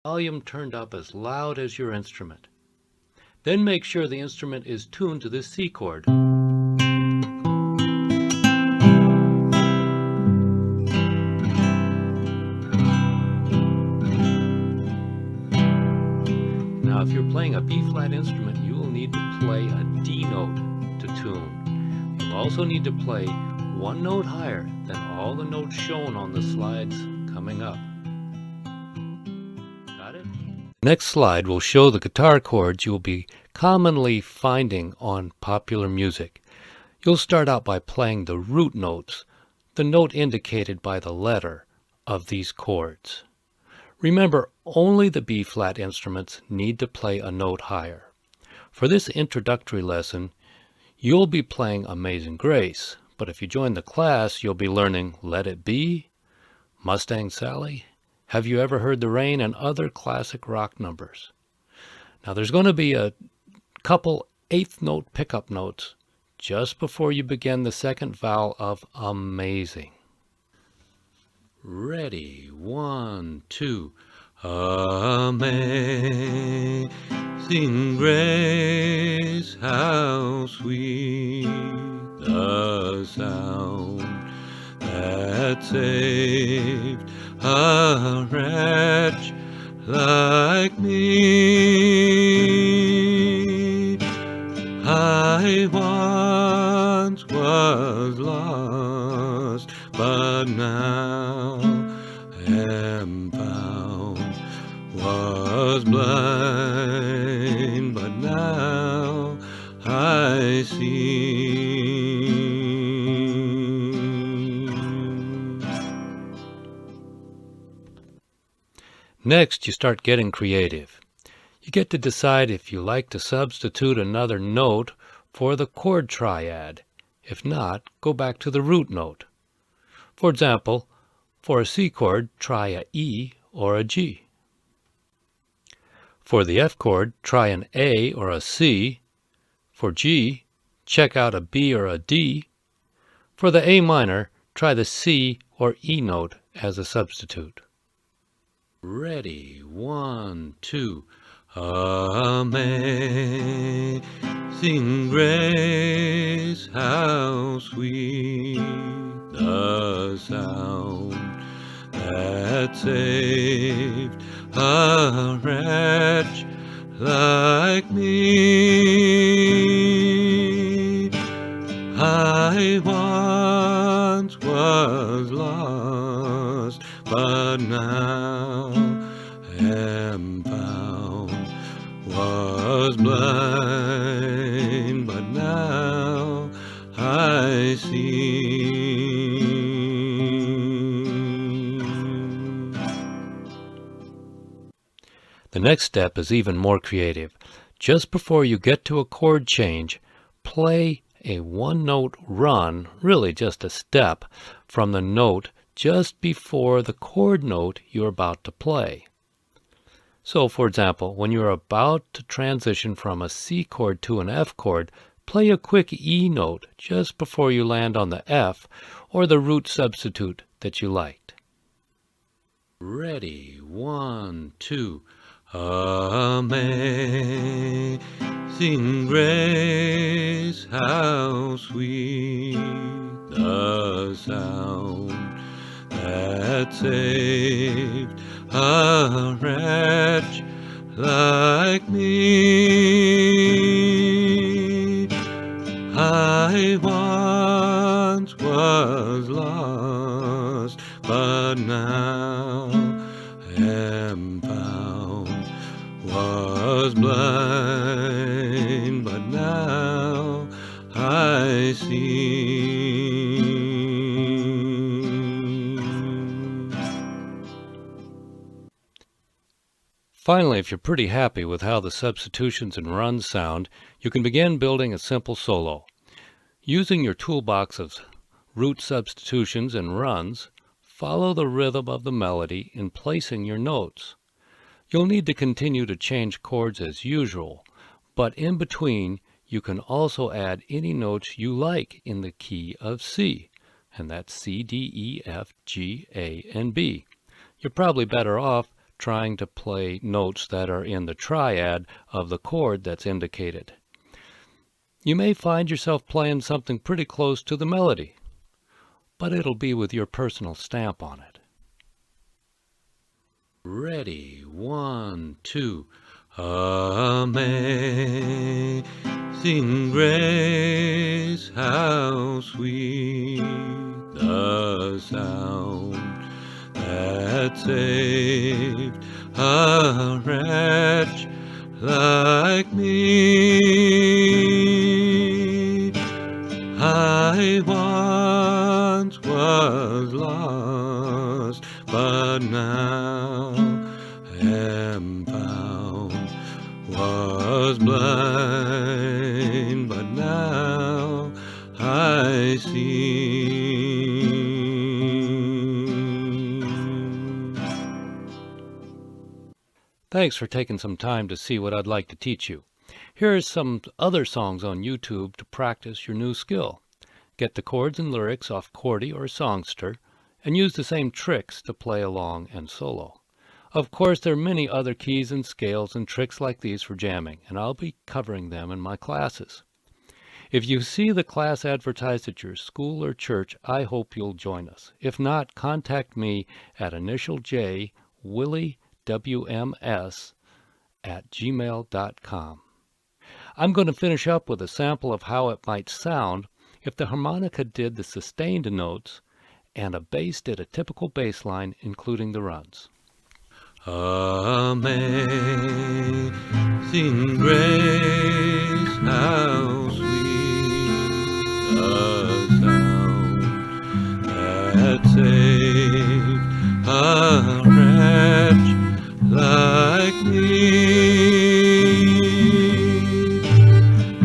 volume turned up as loud as your instrument. Then make sure the instrument is tuned to this C chord. Now, if you're playing a B-flat instrument, you will need to play a D note to tune. You'll also need to play one note higher than all the notes shown on the slides coming up. Got it? Next slide will show the guitar chords you will be commonly finding on popular music. You'll start out by playing the root notes, the note indicated by the letter of these chords. Remember, only the B-flat instruments need to play a note higher. For this introductory lesson, you'll be playing Amazing Grace, but if you join the class, you'll be learning Let It Be, Mustang Sally, Have You Ever Heard the Rain, and other classic rock numbers. Now, there's going to be a couple eighth note pickup notes just before you begin the second vowel of Amazing. Ready, 1, 2. Amazing grace, how sweet the sound that saved a wretch like me. I once was lost, but now am found. Was blind, but now I see. Next, you start getting creative. You get to decide if you like to substitute another note for the chord triad. If not, go back to the root note. For example, for a C chord, try a E or a G. For the F chord, try an A or a C. For G, check out a B or a D. For the A minor, try the C or E note as a substitute. Ready, 1, 2. Amazing grace, how sweet the sound that saved a wretch like me. I once was lost, but now am found. Was blind, but now I see. The next step is even more creative. Just before you get to a chord change, play a one-note run, really just a step, from the note just before the chord note you're about to play. So, for example, when you're about to transition from a C chord to an F chord, play a quick E note just before you land on the F or the root substitute that you liked. Ready, 1, 2. Amazing grace, how sweet the sound that saved a wretch like me. I once was lost, but now am found. Was blind, but now I see. Finally, if you're pretty happy with how the substitutions and runs sound, you can begin building a simple solo. Using your toolbox of root substitutions and runs, follow the rhythm of the melody in placing your notes. You'll need to continue to change chords as usual, but in between you can also add any notes you like in the key of C, and that's C, D, E, F, G, A, and B. You're probably better off trying to play notes that are in the triad of the chord that's indicated. You may find yourself playing something pretty close to the melody, but it'll be with your personal stamp on it. Ready, 1, 2. Amazing grace, how sweet the sound that saved a wretch like me. I once was lost, but now am found. Was blind, but now I see. Thanks for taking some time to see what I'd like to teach you. Here are some other songs on YouTube to practice your new skill. Get the chords and lyrics off Chordy or Songster, and use the same tricks to play along and solo. Of course, there are many other keys and scales and tricks like these for jamming, and I'll be covering them in my classes. If you see the class advertised at your school or church, I hope you'll join us. If not, contact me at willywms@gmail.com. I'm going to finish up with a sample of how it might sound if the harmonica did the sustained notes and a bass did a typical bass line, including the runs. Amazing grace, how sweet the sound that saved a wretch like me.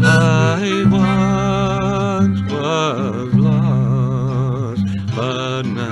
I once was lost, but now